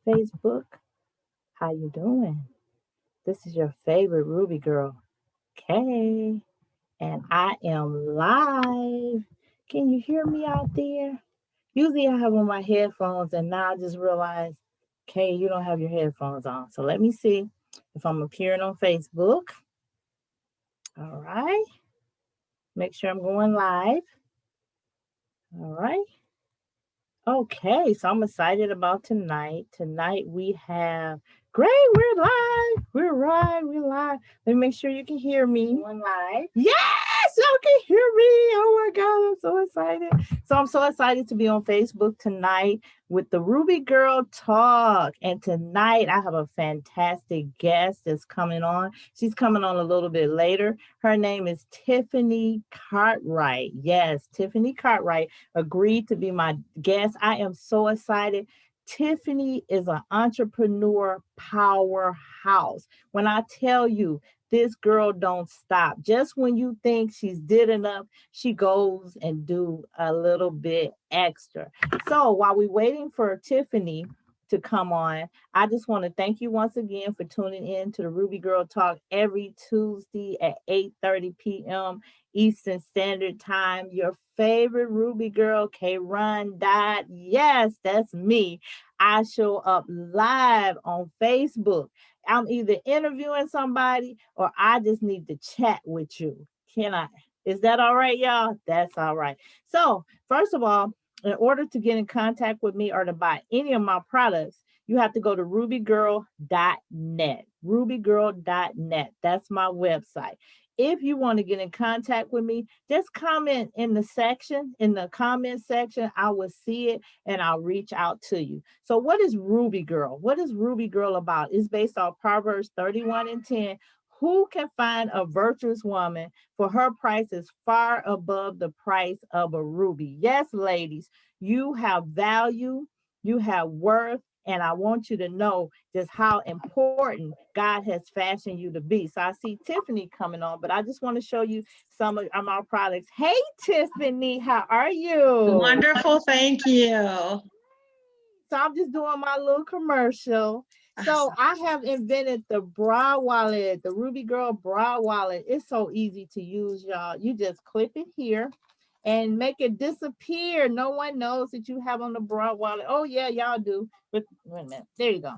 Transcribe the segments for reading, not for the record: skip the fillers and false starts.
Facebook. How you doing? This is your favorite Ruby girl, Kay, and I am live. Can you hear me out there? Usually I have on my headphones, and now I just realized, Kay, you don't have your headphones on. So let me see if I'm appearing on Facebook. All right. Make sure I'm going live. All right. Okay, so I'm excited about tonight. Tonight we have great. We're live. We're live. Let me make sure you can hear me. Going live. Yes, y'all can hear me. Oh my God, I'm so excited. So I'm so excited to be on Facebook tonight with the Ruby Girl Talk. And tonight I have a fantastic guest that's coming on. She's coming on a little bit later. Her name is Tiffany Cartwright. Yes, Tiffany Cartwright agreed to be my guest. I am so excited. Tiffany is an entrepreneur powerhouse. When I tell you, this girl don't stop. Just when you think she's did enough, she goes and do a little bit extra. So while we're waiting for Tiffany to come on, I just want to thank you once again for tuning in to the Ruby Girl Talk every Tuesday at 8:30 p.m. Eastern Standard Time. Your favorite Ruby girl, K Run Dot. Yes, that's me. I show up live on Facebook. I'm either interviewing somebody or I just need to chat with you. Can I? Is that all right, y'all? That's all right. So, first of all, in order to get in contact with me or to buy any of my products, you have to go to rubygirl.net. Rubygirl.net. That's my website. If you want to get in contact with me, just comment in the comment section. I will see it and I'll reach out to you. So, what is Ruby Girl? What is Ruby Girl about? It's based on Proverbs 31 and 10. Who can find a virtuous woman? For her price is far above the price of a ruby. Yes, ladies, you have value, you have worth, and I want you to know just how important God has fashioned you to be. So I see Tiffany coming on, but I just want to show you some of our products. Hey, Tiffany, how are you? Wonderful, thank you. So I'm just doing my little commercial. So Awesome. I have invented the bra wallet, the Ruby Girl bra wallet. It's so easy to use, y'all. You just clip it here and make it disappear. No one knows that you have on the bra wallet. Oh yeah, y'all do. But wait a minute. There you go.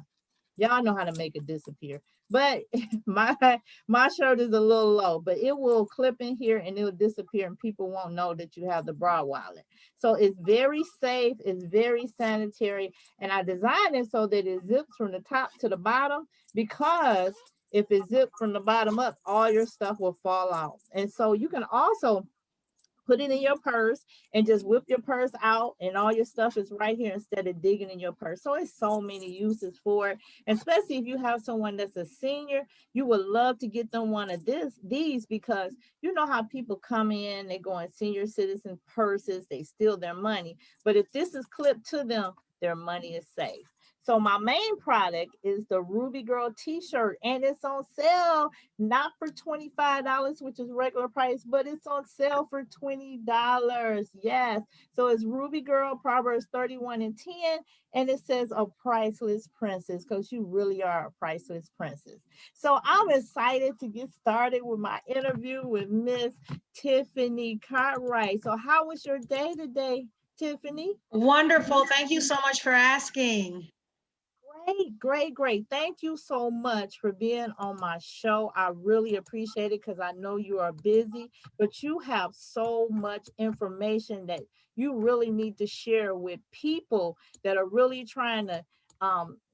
Y'all know how to make it disappear. But my my shirt is a little low, but it will clip in here and it'll disappear and people won't know that you have the bra wallet. So it's very safe, it's very sanitary, and I designed it so that it zips from the top to the bottom because if it zips from the bottom up, all your stuff will fall out. And so you can also put it in your purse and just whip your purse out and all your stuff is right here instead of digging in your purse. So it's so many uses for it, especially if you have someone that's a senior. You would love to get them one of these because you know how people come in, they go in senior citizen purses, they steal their money, but if this is clipped to them, their money is safe. So my main product is the Ruby Girl t-shirt, and it's on sale not for $25, which is regular price, but it's on sale for $20. Yes. So it's Ruby Girl, Proverbs 31 and 10, and it says a priceless princess because you really are a priceless princess. So I'm excited to get started with my interview with Miss Tiffany Cartwright. So how was your day today, Tiffany? Wonderful, thank you so much for asking. Great, great, great. Thank you so much for being on my show. I really appreciate it because I know you are busy, but you have so much information that you really need to share with people that are really trying to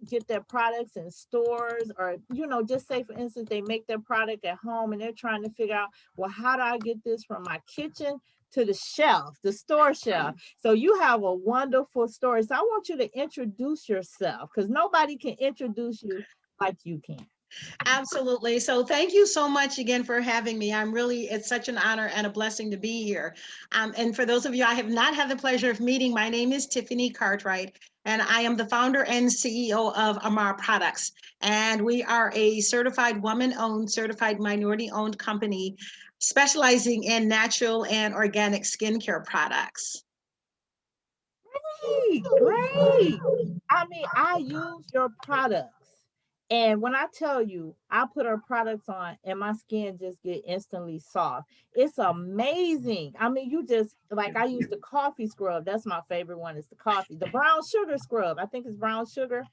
get their products in stores, or just say for instance they make their product at home and they're trying to figure out, well, how do I get this from my kitchen to the shelf, the store shelf? So you have a wonderful story. So I want you to introduce yourself because nobody can introduce you like you can. Absolutely. So thank you so much again for having me. It's such an honor and a blessing to be here. And for those of you I have not had the pleasure of meeting, my name is Tiffany Cartwright, and I am the founder and CEO of Amar Products. And we are a certified woman-owned, certified minority-owned company specializing in natural and organic skincare products. Great. I mean, I use your products. And when I tell you, I put our products on and my skin just get instantly soft. It's amazing. I mean, you just like I use the coffee scrub. That's my favorite one. It's the coffee. The brown sugar scrub. I think it's brown sugar.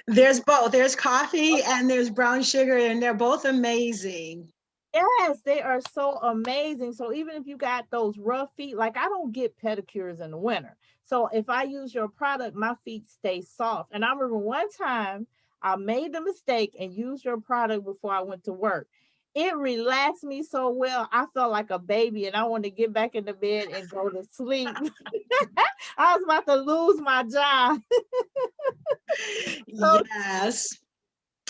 There's both. There's coffee and there's brown sugar, and they're both amazing. Yes, they are so amazing. So even if you got those rough feet, like I don't get pedicures in the winter. So if I use your product, my feet stay soft. And I remember one time I made the mistake and used your product before I went to work. It relaxed me so well. I felt like a baby and I wanted to get back in the bed and go to sleep. I was about to lose my job. So Yes.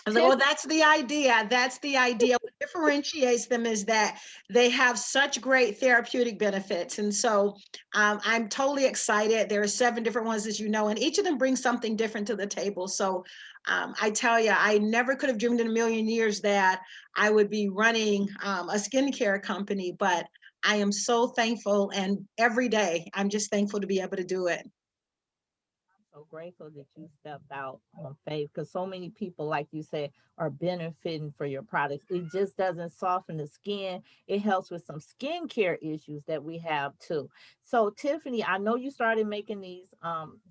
I was like, well, Tiff, that's the idea. That's the idea. What differentiates them is that they have such great therapeutic benefits. And so I'm totally excited. There are 7 different ones, as you know, and each of them brings something different to the table. So I tell you, I never could have dreamed in a million years that I would be running a skincare company, but I am so thankful. And every day, I'm just thankful to be able to do it. so grateful that you stepped out on faith because so many people, like you said, are benefiting for your products. It just doesn't soften the skin. It helps with some skincare issues that we have too. So Tiffany, I know you started making these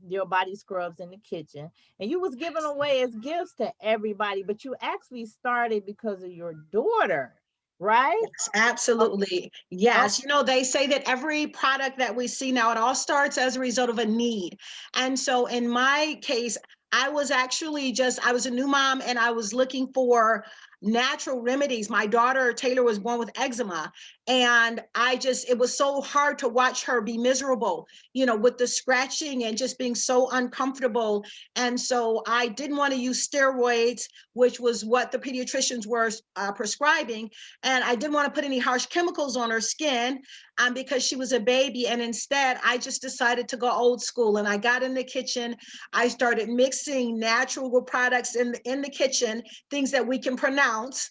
your body scrubs in the kitchen and you was giving away as gifts to everybody, but you actually started because of your daughter, right? Yes, absolutely. Oh, Yes. You know, they say that every product that we see now, it all starts as a result of a need. And so in my case, I was actually I was a new mom and I was looking for natural remedies. My daughter, Taylor, was born with eczema. And it was so hard to watch her be miserable, with the scratching and just being so uncomfortable. And so I didn't want to use steroids, which was what the pediatricians were prescribing. And I didn't want to put any harsh chemicals on her skin because she was a baby. And instead, I just decided to go old school. And I got in the kitchen. I started mixing natural products in the kitchen, things that we can pronounce.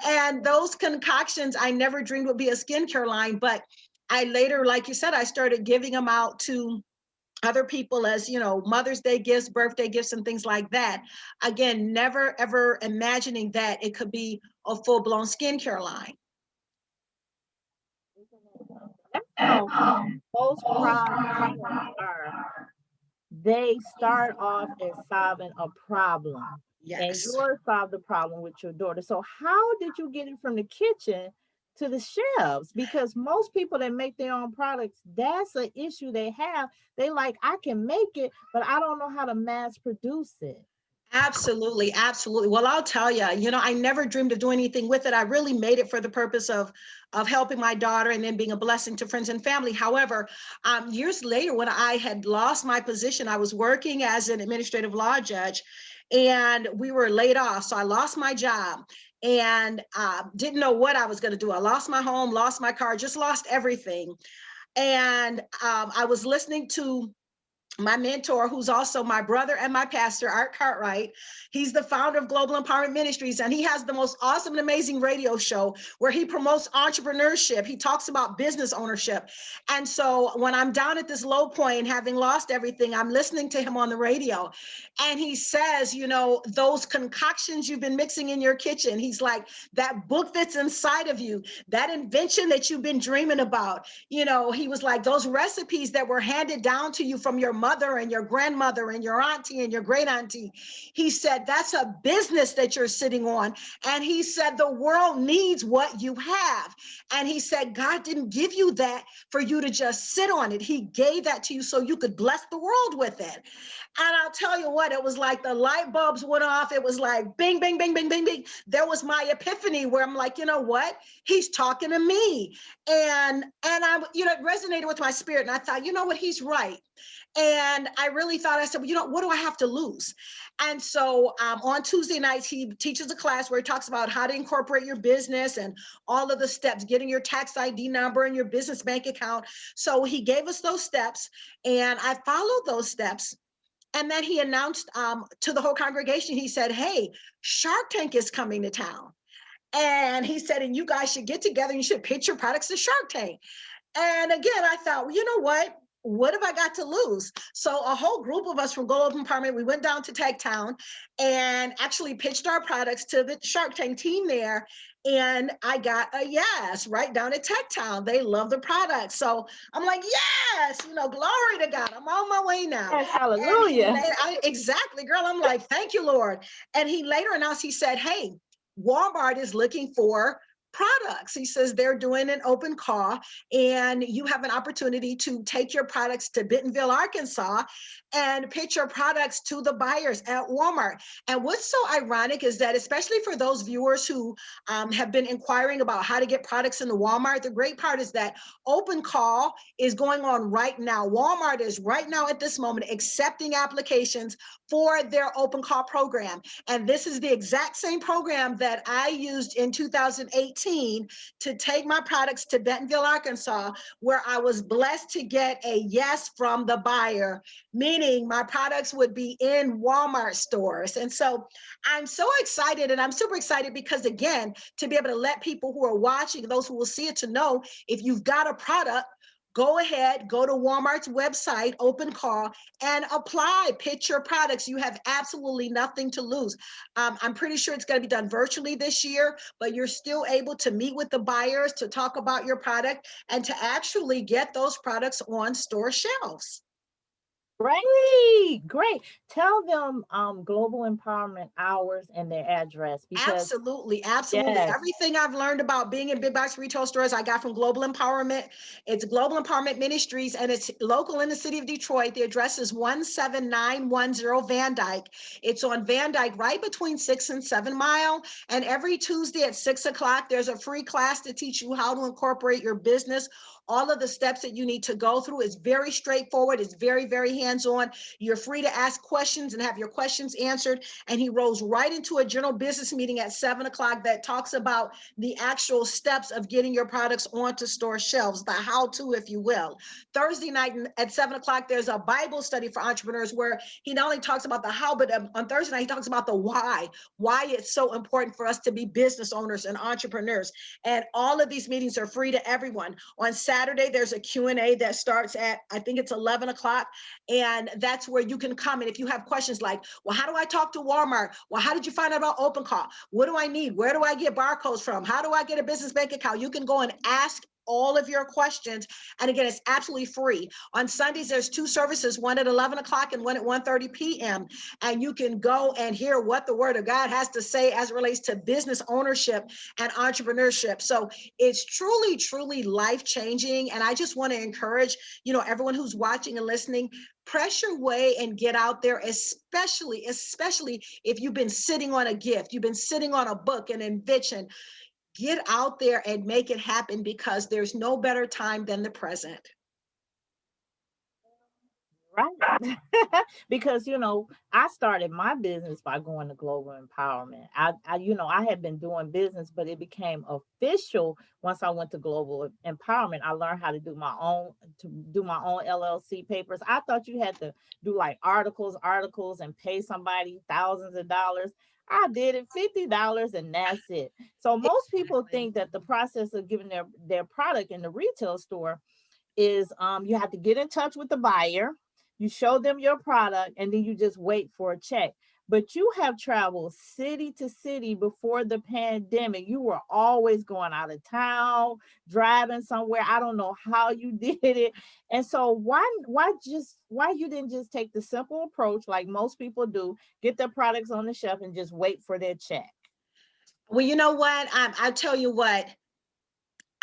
And those concoctions, I never dreamed would be a skincare line. But I later, like you said, I started giving them out to other people as Mother's Day gifts, birthday gifts, and things like that. Again, never ever imagining that it could be a full-blown skincare line. that's how most products are. They start off as solving a problem, and Yes. yours solved the problem with your daughter. So how did you get it from the kitchen to the shelves? Because most people that make their own products, that's an issue they have. They like, I can make it, but I don't know how to mass produce it. Absolutely, absolutely. Well, I'll tell you, I never dreamed of doing anything with it. I really made it for the purpose of helping my daughter and then being a blessing to friends and family. However, years later, when I had lost my position, I was working as an administrative law judge, and we were laid off. So I lost my job and didn't know what I was going to do. I lost my home, lost my car, just lost everything. And I was listening to my mentor, who's also my brother and my pastor, Art Cartwright. He's the founder of Global Empowerment Ministries, and he has the most awesome and amazing radio show where he promotes entrepreneurship. He talks about business ownership. And so when I'm down at this low point, having lost everything, I'm listening to him on the radio. And he says, those concoctions you've been mixing in your kitchen, he's like, that book that's inside of you, that invention that you've been dreaming about, he was like, those recipes that were handed down to you from your mother and your grandmother and your auntie and your great auntie. He said, that's a business that you're sitting on. And he said, the world needs what you have. And he said, God didn't give you that for you to just sit on it. He gave that to you so you could bless the world with it. And I'll tell you what, it was like the light bulbs went off. It was like bing, bing, bing, bing, bing, bing. There was my epiphany where I'm like, you know what? He's talking to me. And I, it resonated with my spirit. And I thought, you know what? He's right. And I really thought, I said, well, what do I have to lose? And so on Tuesday nights, he teaches a class where he talks about how to incorporate your business and all of the steps, getting your tax ID number and your business bank account. So he gave us those steps and I followed those steps. And then he announced to the whole congregation, he said, hey, Shark Tank is coming to town. And he said, and you guys should get together and you should pitch your products to Shark Tank. And again, I thought, well, you know what? what have I got to lose? So a whole group of us from Global Empowerment, we went down to Tech Town and actually pitched our products to the Shark Tank team there. And I got a yes right down at Tech Town. They love the product. So I'm like, yes, glory to God. I'm on my way now. Yes, And hallelujah. exactly, girl. I'm like, thank you, Lord. And he later announced, he said, hey, Walmart is looking for products. He says they're doing an open call and you have an opportunity to take your products to Bentonville, Arkansas and pitch your products to the buyers at Walmart. And what's so ironic is that, especially for those viewers who have been inquiring about how to get products into Walmart, the great part is that open call is going on right now. Walmart is right now at this moment accepting applications for their open call program. And this is the exact same program that I used in 2018 to take my products to Bentonville, Arkansas, where I was blessed to get a yes from the buyer, meaning my products would be in Walmart stores. And so I'm so excited, and I'm super excited because, again, to be able to let people who are watching, those who will see it, to know if you've got a product, go ahead, go to Walmart's website, open call, and apply, pitch your products. You have absolutely nothing to lose. I'm pretty sure it's going to be done virtually this year, but you're still able to meet with the buyers to talk about your product and to actually get those products on store shelves. Great, great. Tell them Global Empowerment hours and their address because Absolutely, absolutely. yes, Everything I've learned about being in big box retail stores, I got from Global Empowerment. It's Global Empowerment Ministries, and it's local in the city of Detroit. The address is 17910 Van Dyke. It's on Van Dyke, right between 6 and 7 Mile. And every Tuesday at 6 o'clock, there's a free class to teach you how to incorporate your business. All of the steps that you need to go through is very straightforward. It's very, very hands-on. You're free to ask questions and have your questions answered. And he rolls right into a general business meeting at 7 o'clock that talks about the actual steps of getting your products onto store shelves, the how-to, if you will. Thursday night at 7 o'clock, there's a Bible study for entrepreneurs where he not only talks about the how, but on Thursday night, he talks about the why it's so important for us to be business owners and entrepreneurs. And all of these meetings are free to everyone. On Saturday, there's a Q&A that starts at, I think it's 11 o'clock. And that's where you can come. And if you have questions like, well, how do I talk to Walmart? Well, how did you find out about open call? What do I need? Where do I get barcodes from? How do I get a business bank account? You can go and ask all of your questions. And again, it's absolutely free. On Sundays, there's two services, one at 11 o'clock and one at 1:30 p.m. And you can go and hear what the word of God has to say as it relates to business ownership and entrepreneurship. So it's truly, truly life-changing. And I just want to encourage, everyone who's watching and listening, press your way and get out there, especially if you've been sitting on a gift, you've been sitting on a book, an invention. Get out there and make it happen because there's no better time than the present. right. Because I started my business by going to Global Empowerment. I had been doing business, but it became official once I went to Global Empowerment. I learned how to do my own LLC papers. I thought you had to do like articles, and pay somebody thousands of dollars. I did it $50 and that's it. So most people Exactly. think that the process of giving their product in the retail store is you have to get in touch with the buyer, you show them your product, and then you just wait for a check. But you have traveled city to city before the pandemic. You were always going out of town, driving somewhere. I don't know how you did it. And so why you didn't just take the simple approach like most people do, get their products on the shelf and just wait for their check? Well, you know what? I tell you what,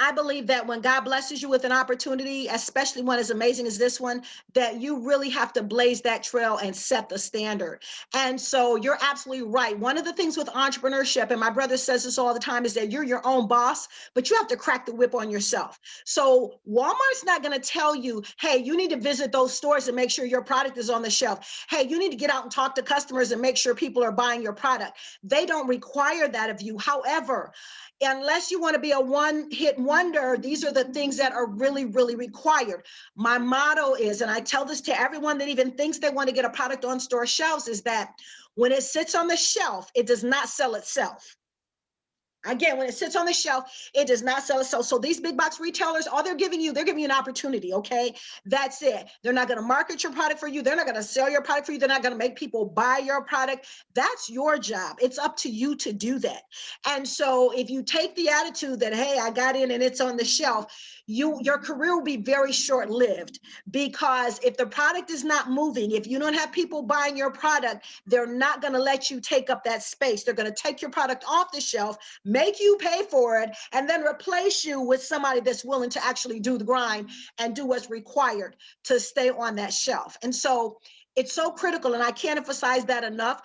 I believe that when God blesses you with an opportunity, especially one as amazing as this one, that you really have to blaze that trail and set the standard. And so you're absolutely right. One of the things with entrepreneurship, and my brother says this all the time, is that you're your own boss, but you have to crack the whip on yourself. So Walmart's not going to tell you, hey, you need to visit those stores and make sure your product is on the shelf. Hey, you need to get out and talk to customers and make sure people are buying your product. They don't require that of you. However, unless you want to be a one-hit wonder, these are the things that are really, really required. My motto is, and I tell this to everyone that even thinks they want to get a product on store shelves, is that when it sits on the shelf, it does not sell itself. Again, when it sits on the shelf, it does not sell itself. So these big box retailers, all they're giving you an opportunity. Okay. That's it. They're not going to market your product for you. They're not going to sell your product for you. They're not going to make people buy your product. That's your job. It's up to you to do that. And so if you take the attitude that, hey, I got in and it's on the shelf, your career will be very short-lived, because if the product is not moving, if you don't have people buying your product, they're not going to let you take up that space. They're going to take your product off the shelf, make you pay for it, and then replace you with somebody that's willing to actually do the grind and do what's required to stay on that shelf. And so it's so critical, and I can't emphasize that enough,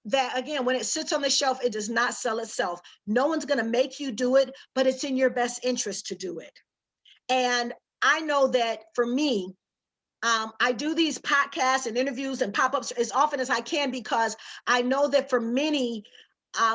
that again, when it sits on the shelf, it does not sell itself. No one's going to make you do it, but it's in your best interest to do it. And I know that for me, I do these podcasts and interviews and pop-ups as often as I can, because I know that for many,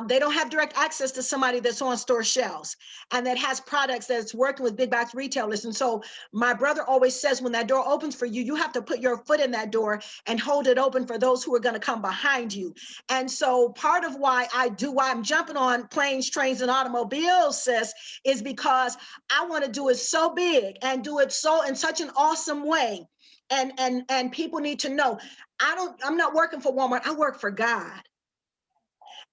they don't have direct access to somebody that's on store shelves and that has products that's working with big box retailers. And so my brother always says, when that door opens for you, you have to put your foot in that door and hold it open for those who are going to come behind you. And so part of why I'm jumping on planes, trains, and automobiles, sis, is because I want to do it so big and do it so in such an awesome way. And people need to know, I'm not working for Walmart. I work for God.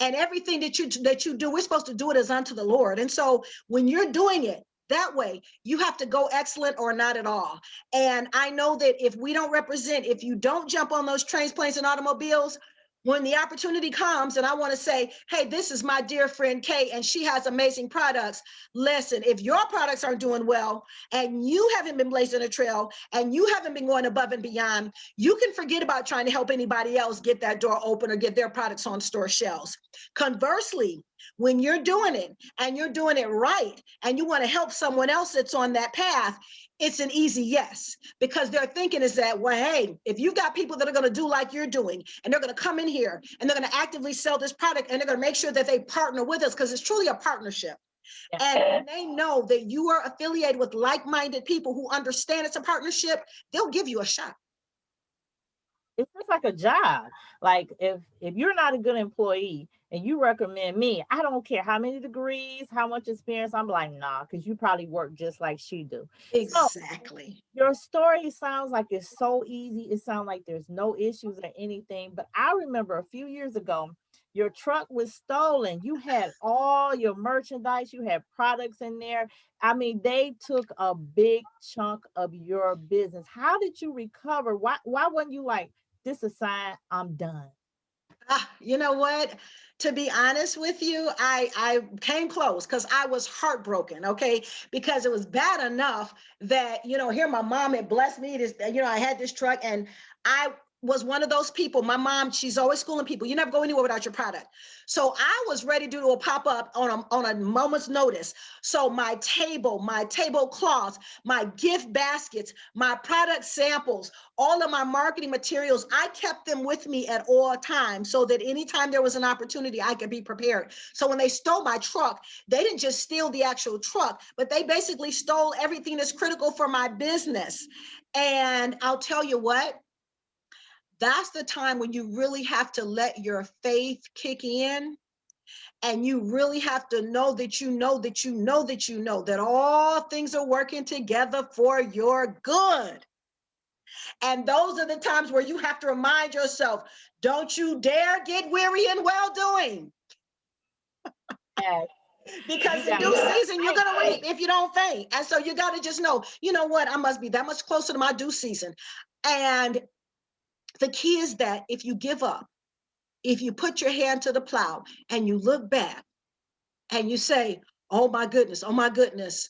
And everything that you do, we're supposed to do it as unto the Lord. And so when you're doing it that way, you have to go excellent or not at all. And I know that if we don't represent, if you don't jump on those trains, planes, and automobiles, when the opportunity comes and I want to say, hey, this is my dear friend Kay, and she has amazing products. Listen, if your products aren't doing well and you haven't been blazing a trail and you haven't been going above and beyond, you can forget about trying to help anybody else get that door open or get their products on store shelves. Conversely, when you're doing it and you're doing it right and you want to help someone else that's on that path, it's an easy yes, because their thinking is that, well, hey, if you've got people that are going to do like you're doing, and they're going to come in here and they're going to actively sell this product, and they're going to make sure that they partner with us, because it's truly a partnership. Yeah. And they know that you are affiliated with like-minded people who understand it's a partnership, they'll give you a shot. It's just like a job. Like if you're not a good employee and you recommend me, I don't care how many degrees, how much experience. I'm like, nah, because you probably work just like she do. So Exactly. your story sounds like it's so easy. It sounds like there's no issues or anything. But I remember a few years ago, your truck was stolen. You had all your merchandise, you had products in there. I mean, they took a big chunk of your business. How did you recover? Why weren't you like, this is a sign I'm done? You know what? To be honest with you, I came close because I was heartbroken. Okay, because it was bad enough that, here my mom had blessed me. I had this truck, and I was one of those people. My mom, she's always schooling people. You never go anywhere without your product. So I was ready to do a pop up on a moment's notice. So my tablecloths, my gift baskets, my product samples, all of my marketing materials, I kept them with me at all times so that anytime there was an opportunity, I could be prepared. So when they stole my truck, they didn't just steal the actual truck, but they basically stole everything that's critical for my business. And I'll tell you what, that's the time when you really have to let your faith kick in. And you really have to know that you know that you know that you know that all things are working together for your good. And those are the times where you have to remind yourself, don't you dare get weary in well doing. Yes, you Because in got due season, you're right. going to reap if you don't faint. And so you got to just know, you know what? I must be that much closer to my due season. And the key is that if you give up, if you put your hand to the plow and you look back and you say, oh my goodness,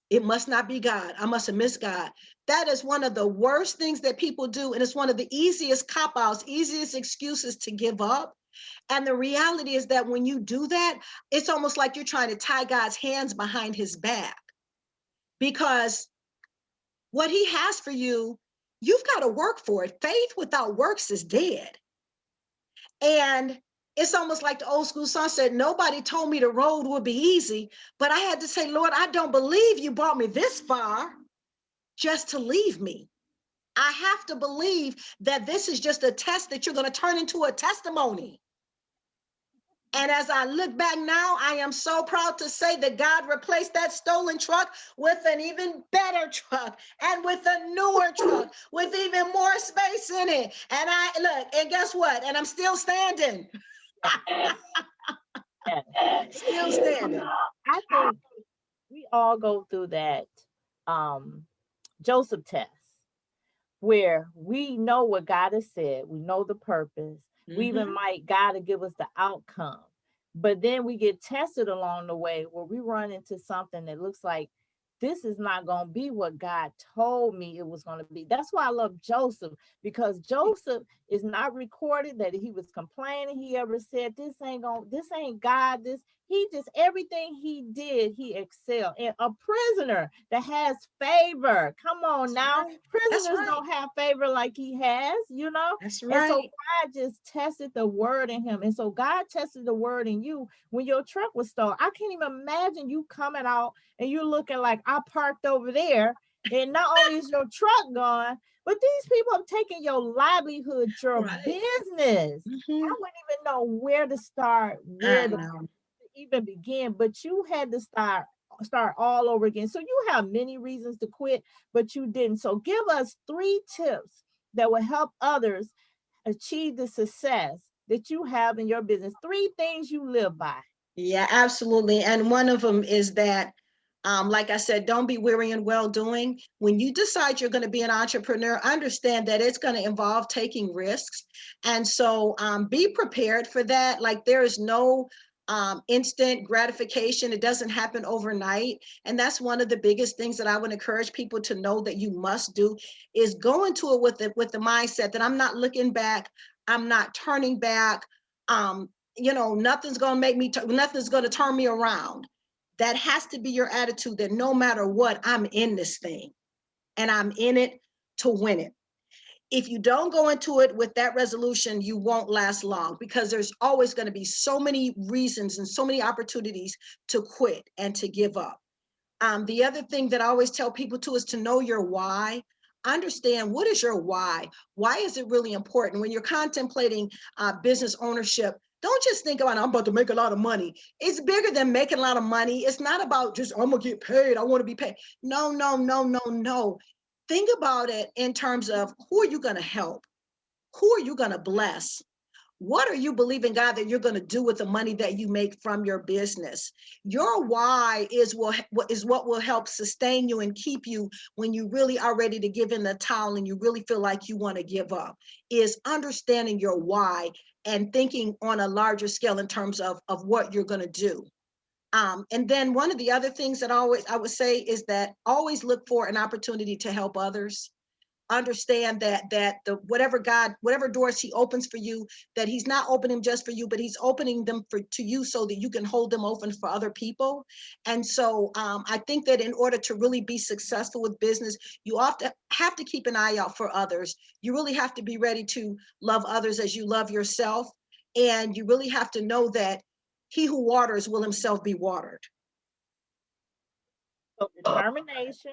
it must not be God. I must have missed God. That is one of the worst things that people do. And it's one of the easiest cop-outs, easiest excuses to give up. And the reality is that when you do that, it's almost like you're trying to tie God's hands behind his back, because what he has for you, you've got to work for it. Faith without works is dead. And it's almost like the old school song said, nobody told me the road would be easy, but I had to say, Lord, I don't believe you brought me this far just to leave me. I have to believe that this is just a test that you're going to turn into a testimony. And as I look back now, I am so proud to say that God replaced that stolen truck with an even better truck and with a newer truck with even more space in it. And I look, and guess what? And I'm still standing, Yes. still standing. I think we all go through that um, Joseph test where we know what God has said, we know the purpose, we even Mhm. might God to give us the outcome. But then we get tested along the way where we run into something that looks like this is not going to be what God told me it was going to be. That's why I love Joseph, because Joseph is not recorded that he was complaining. He ever said, this ain't God. He just, everything he did, he excelled. And a prisoner that has favor. Come on That's now. right. That's Prisoners right. don't have favor like he has, you know? That's And so right. God just tested the word in him. And so God tested the word in you when your truck was stolen. I can't even imagine you coming out and you're looking like I parked over there. And not only is your truck gone, but these people have taken your livelihood, your Right. business. I Mhm. wouldn't even know where to start, I where to know. even begin, but you had to start all over again. So you have many reasons to quit, but you didn't. So give us 3 tips that will help others achieve the success that you have in your business. 3 things you live by. Yeah, absolutely. And one of them is that, like I said, don't be weary in well doing. When you decide you're going to be an entrepreneur, understand that it's going to involve taking risks. And so be prepared for that. Like there is no instant gratification. It doesn't happen overnight. And that's one of the biggest things that I would encourage people to know that you must do is go into it with the mindset that I'm not looking back. I'm not turning back. Nothing's going to nothing's going to turn me around. That has to be your attitude, that no matter what, I'm in this thing and I'm in it to win it. If you don't go into it with that resolution, you won't last long, because there's always going to be so many reasons and so many opportunities to quit and to give up. The other thing that I always tell people too is to know your why. Understand, what is your why? Why is it really important when you're contemplating business ownership? Don't just think about, I'm about to make a lot of money. It's bigger than making a lot of money. It's not about just, I'm gonna get paid, I want to be paid. No, no, no, no, no. Think about it in terms of, who are you going to help? Who are you going to bless? What are you believing God that you're going to do with the money that you make from your business? Your why is what will help sustain you and keep you when you really are ready to give in the towel and you really feel like you want to give up. Is understanding your why and thinking on a larger scale in terms of what you're going to do. And then one of the other things that I would say is that always look for an opportunity to help others. Understand that the whatever doors he opens for you, that he's not opening just for you, but he's opening them for to you so that you can hold them open for other people. And so I think that in order to really be successful with business, you often have to keep an eye out for others. You really have to be ready to love others as you love yourself, and you really have to know that he who waters will himself be watered. So determination,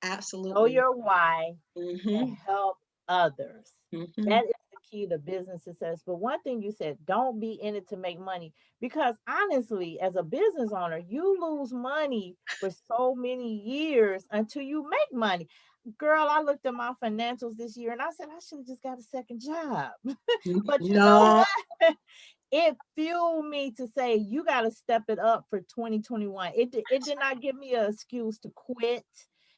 know Absolutely. your why, and Mm-hmm. help others. Mm-hmm. That is the key to business success. But one thing you said, don't be in it to make money. Because honestly, as a business owner, you lose money for so many years until you make money. Girl, I looked at my financials this year and I said, I should have just got a second job. But you know No. what? It fueled me to say, you got to step it up for 2021. It did not give me an excuse to quit,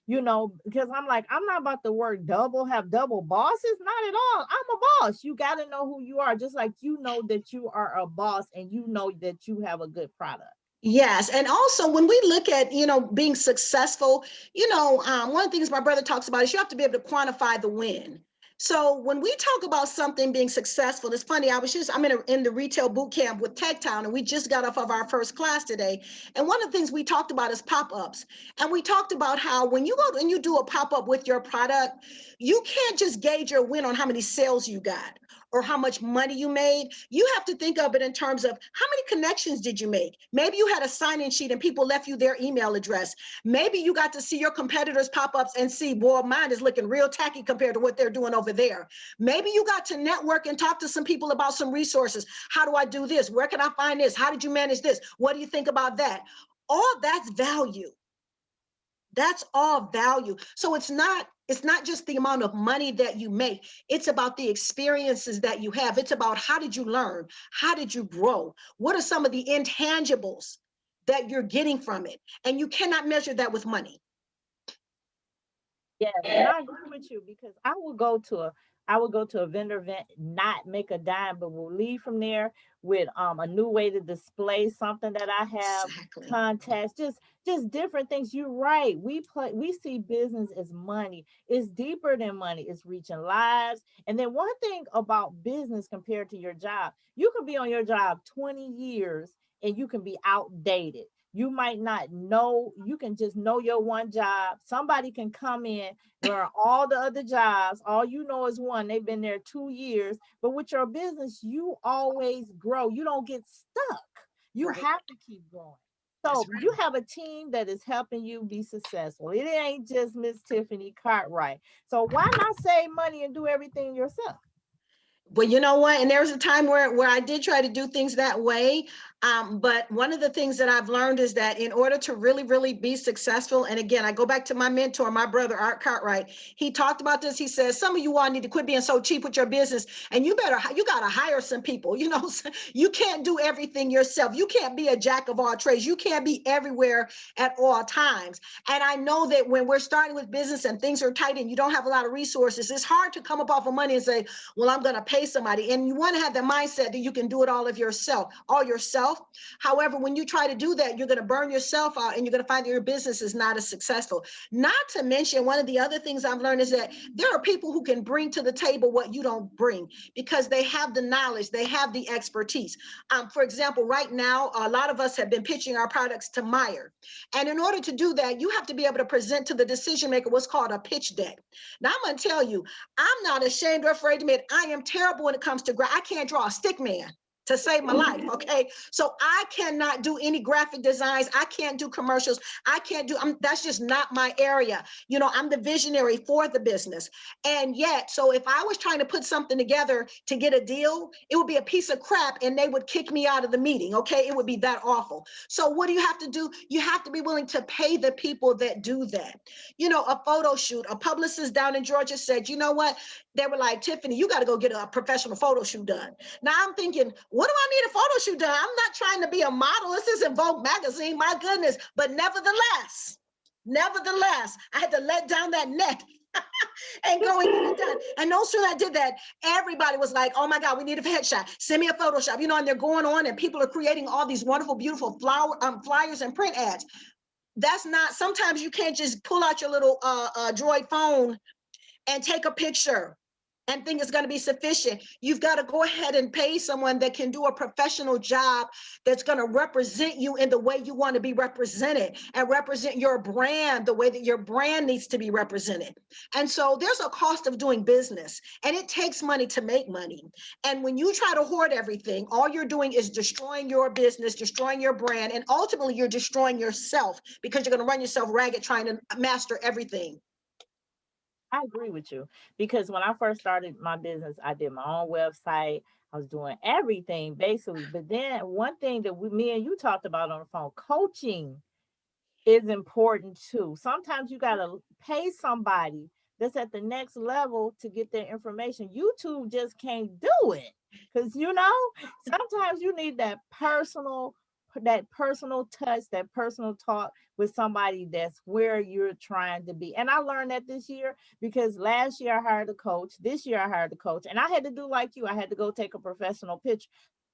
because I'm like, I'm not about to work double, have double bosses. Not at all. I'm a boss. You got to know who you are, just like you know that you are a boss and you know that you have a good product. Yes. And also, when we look at, being successful, one of the things my brother talks about is you have to be able to quantify the win. So when we talk about something being successful, it's funny. I'm in the retail boot camp with Tech Town, and we just got off of our first class today. And one of the things we talked about is pop-ups. And we talked about how when you go and you do a pop-up with your product, you can't just gauge your win on how many sales you got, or how much money you made. You have to think of it in terms of how many connections did you make? Maybe you had a sign-in sheet and people left you their email address. Maybe you got to see your competitors' pop-ups and see, boy, mine is looking real tacky compared to what they're doing over there. Maybe you got to network and talk to some people about some resources. How do I do this? Where can I find this? How did you manage this? What do you think about that? All that's value. That's all value. So it's not just the amount of money that you make. It's about the experiences that you have. It's about how did you learn? How did you grow? What are some of the intangibles that you're getting from it? And you cannot measure that with money. Yes, and I agree with you because I would go to a vendor event, not make a dime, but will leave from there with a new way to display something that I have, Exactly. contacts, just different things. You're right. We see business as money. It's deeper than money. It's reaching lives. And then one thing about business compared to your job, you could be on your job 20 years and you can be outdated. You might not know, you can just know your one job. Somebody can come in, learn all the other jobs. All you know is one. They've been there 2 years. But with your business, you always grow. You don't get stuck. You Right. have to keep growing. That's So you right. have a team that is helping you be successful. It ain't just Miss Tiffany Cartwright. So why not save money and do everything yourself? Well, you know what? And there was a time where I did try to do things that way. But one of the things that I've learned is that in order to really, really be successful, and again, I go back to my mentor, my brother, Art Cartwright. He talked about this. He says, some of you all need to quit being so cheap with your business, and you got to hire some people. You know, you can't do everything yourself. You can't be a jack of all trades. You can't be everywhere at all times. And I know that when we're starting with business and things are tight and you don't have a lot of resources, it's hard to come up off of money and say, well, I'm going to pay somebody. And you want to have the mindset that you can do it all yourself. However, when you try to do that, you're going to burn yourself out and you're going to find that your business is not as successful. Not to mention, one of the other things I've learned is that there are people who can bring to the table what you don't bring because they have the knowledge, they have the expertise. For example, right now, a lot of us have been pitching our products to Meijer. And in order to do that, you have to be able to present to the decision maker what's called a pitch deck. Now, I'm going to tell you, I'm not ashamed or afraid to admit I am terrible when it comes to I can't draw a stick man to save my life. Okay. So I cannot do any graphic designs. I can't do commercials. I can't do, that's just not my area. You know, I'm the visionary for the business. And yet, so if I was trying to put something together to get a deal, it would be a piece of crap and they would kick me out of the meeting. Okay. It would be that awful. So what do you have to do? You have to be willing to pay the people that do that. You know, a photo shoot, a publicist down in Georgia said, you know what? They were like, Tiffany, you got to go get a professional photo shoot done. Now I'm thinking, what do I need a photo shoot done? I'm not trying to be a model. This isn't Vogue magazine, my goodness. But nevertheless, I had to let down that net and go and get it done. And no sooner I did that, everybody was like, oh my God, we need a headshot. Send me a Photoshop. You know, and they're going on and people are creating all these wonderful, beautiful flyers and print ads. That's not, sometimes you can't just pull out your little Droid phone and take a picture and think it's going to be sufficient. You've got to go ahead and pay someone that can do a professional job that's going to represent you in the way you want to be represented and represent your brand the way that your brand needs to be represented. And so there's a cost of doing business and it takes money to make money. And when you try to hoard everything, all you're doing is destroying your business, destroying your brand, and ultimately you're destroying yourself because you're going to run yourself ragged trying to master everything. I agree with you because when I first started my business, I did my own website. I was doing everything basically. But then one thing that me and you talked about on the phone, coaching is important too. Sometimes you got to pay somebody that's at the next level to get their information. YouTube just can't do it because sometimes you need that personal touch, that personal talk with somebody that's where you're trying to be. And I learned that this year because last year I hired a coach. This year I hired a coach, and I had to do like you. I had to go take a professional picture.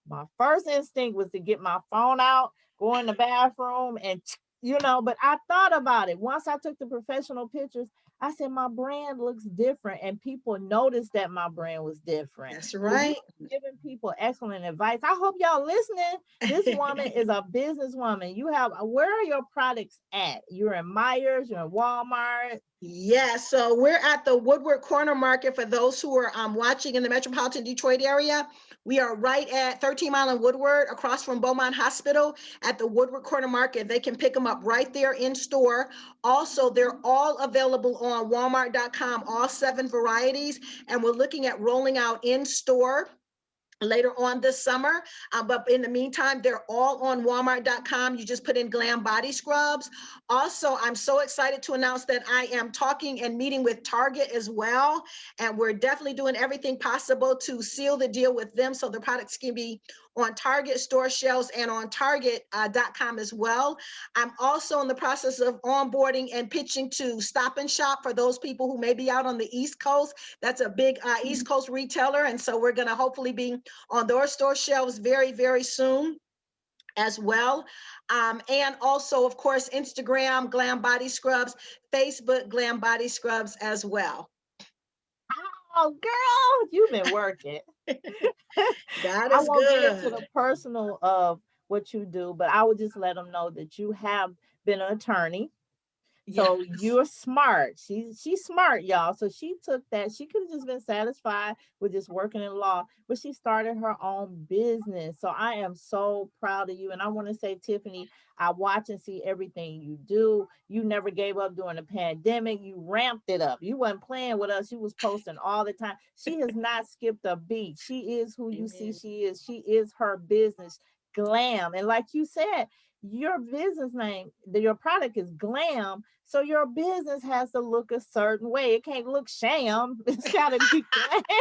My first instinct was to get my phone out, go in the bathroom, and but I thought about it. Once I took the professional pictures, I said, my brand looks different, and people noticed that my brand was different. That's So you right. giving people excellent advice. I hope y'all listening. This woman is a businesswoman. You have, where are your products at? You're in Meijer's, you're in Walmart. Yes, so we're at the Woodward Corner Market for those who are watching in the metropolitan Detroit area. We are right at 13 Mile and Woodward, across from Beaumont Hospital at the Woodward Corner Market. They can pick them up right there in store. Also, they're all available on Walmart.com, all 7 varieties, and we're looking at rolling out in store later on this summer. But in the meantime, they're all on Walmart.com. You just put in GLAM Body Scrubs. Also, I'm so excited to announce that I am talking and meeting with Target as well. And we're definitely doing everything possible to seal the deal with them so the products can be on Target store shelves and on Target.com as well. I'm also in the process of onboarding and pitching to Stop and Shop for those people who may be out on the East Coast. That's a big East Coast retailer. And so we're going to hopefully be on their store shelves very, very soon as well. And also, of course, Instagram, GLAM Body Scrubs, Facebook, GLAM Body Scrubs as well. Oh, girl, you've been working. God I is won't get into good. the personal of what you do, but I would just let them know that you have been an attorney. Yes. So you're smart. She's smart, y'all. So she took that. She could have just been satisfied with just working in law, but she started her own business. So I am so proud of you. And I want to say, Tiffany, I watch and see everything you do. You never gave up during the pandemic. You ramped it up. You wasn't playing with us. You was posting all the time. She has not skipped a beat. She is who you see Amen. she is. She is her business. Glam. And like you said, your business name, your product is glam, so your business has to look a certain way. It can't look sham. It's got to be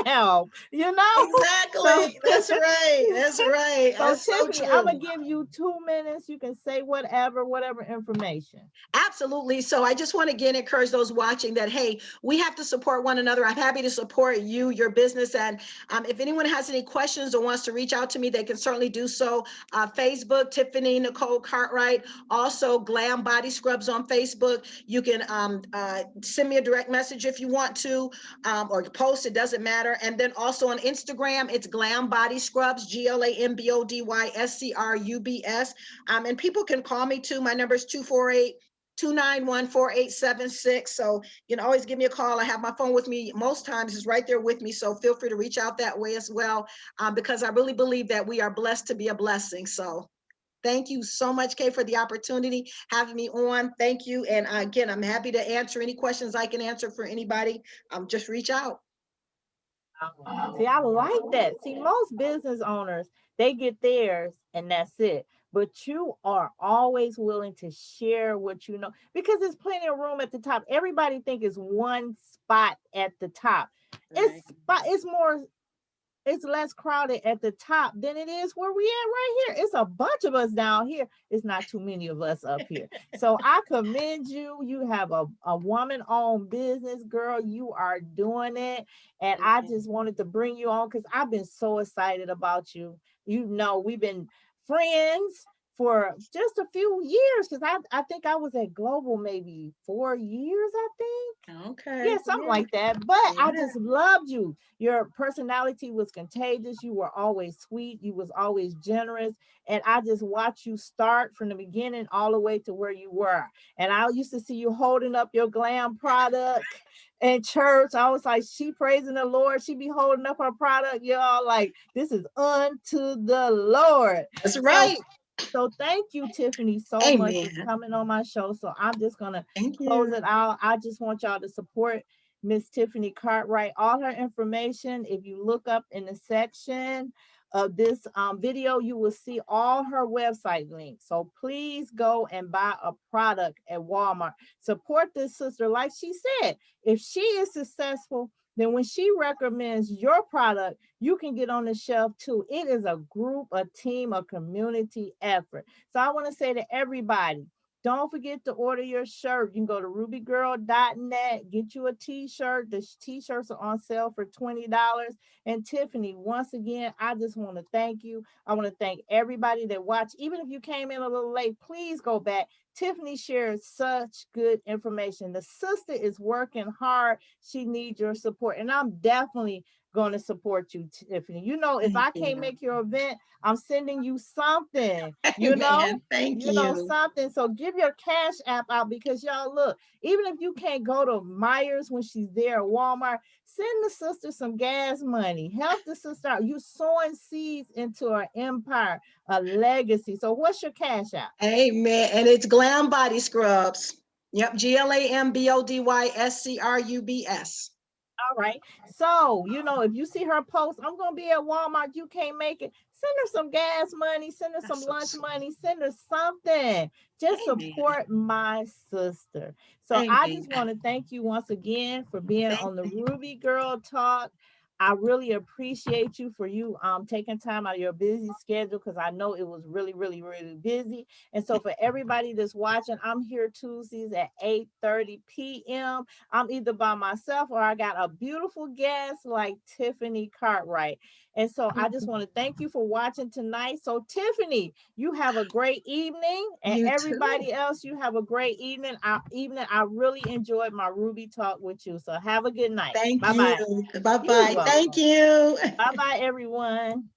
glam, you know. So, Exactly. That's right. That's right. so That's so Tiffany, I'm true. gonna give you 2 minutes. You can say whatever information. Absolutely. So I just want to again encourage those watching that, hey, we have to support one another. I'm happy to support you, your business. And if anyone has any questions or wants to reach out to me, they can certainly do so. Facebook, Tiffany Nicole Cartwright, also GLAM Body Scrubs on Facebook. You can send me a direct message if you want to, or post, it doesn't matter. And then also on Instagram, it's GLAM Body Scrubs, GLAMBODYSCRUBS. And people can call me too. My number is 248-291-4876. So you can always give me a call. I have my phone with me most times, it's right there with me. So feel free to reach out that way as well, because I really believe that we are blessed to be a blessing. So thank you so much, Kay, for the opportunity having me on. Thank you. And again, I'm happy to answer any questions I can answer for anybody. Just reach out. See, I like that. See, most business owners, they get theirs and that's it. But you are always willing to share what you know because there's plenty of room at the top. Everybody think it's one spot at the top. Right. It's more, it's less crowded at the top than it is where we at right here. It's a bunch of us down here. It's not too many of us up here. So I commend you. You have a woman-owned business, girl. You are doing it. And I Amen. just wanted to bring you on because I've been so excited about you. You know, we've been friends for just a few years because I think I was at Global maybe 4 years, I think. Okay. Yeah, something Yeah. like that. But I Yeah. just loved you. Your personality was contagious. You were always sweet. You was always generous. And I just watched you start from the beginning all the way to where you were. And I used to see you holding up your glam product in church. I was like, she praising the Lord. She be holding up her product. Y'all like, this is unto the Lord. That's So right. so thank you, Tiffany, so much for Amen. coming on my show. So I'm just gonna Thank close you. it out. I just want y'all to support Miss Tiffany Cartwright. All her information, if you look up in the section of this video, you will see all her website links. So please go and buy a product at Walmart. Support this sister. Like she said, if she is successful, then when she recommends your product, you can get on the shelf too. It is a group, a team, a community effort. So I want to say to everybody, Don't forget to order your shirt. You can go to rubygirl.net, get you a t-shirt. The t-shirts are on sale for $20. And Tiffany, once again, I just want to thank you. I want to thank everybody that watched. Even if you came in a little late, please go back. Tiffany shared such good information. The sister is working hard. She needs your support. And I'm definitely going to support you, Tiffany. You know, if Thank I can't you. make your event, I'm sending you something, you know? Amen. Thank You know, you. something. So give your cash app out because y'all look, even if you can't go to Meijer's when she's there at Walmart, send the sister some gas money. Help the sister out. You sowing seeds into her empire, a legacy. So what's your cash app? Amen. And it's GLAM Body Scrubs. Yep. GLAMBODYSCRUBS. All right. So, you know, if you see her post, I'm going to be at Walmart, you can't make it. Send her some gas money, send her some That's so lunch sweet. money, send her something. Just Amen. support my sister. So, I Amen. just want to thank you once again for being Thank on the you. Ruby Girl Talk. I really appreciate you for you taking time out of your busy schedule because I know it was really, really, really busy. And so for everybody that's watching, I'm here Tuesdays at 8:30 p.m. I'm either by myself or I got a beautiful guest like Tiffany Cartwright. And so I just want to thank you for watching tonight. So, Tiffany, you have a great evening, and You too. everybody else, you have a great evening. I really enjoyed my Ruby talk with you. So, have a good night. Thank Bye you. bye. Bye You're bye. Thank welcome. you. Bye bye, everyone.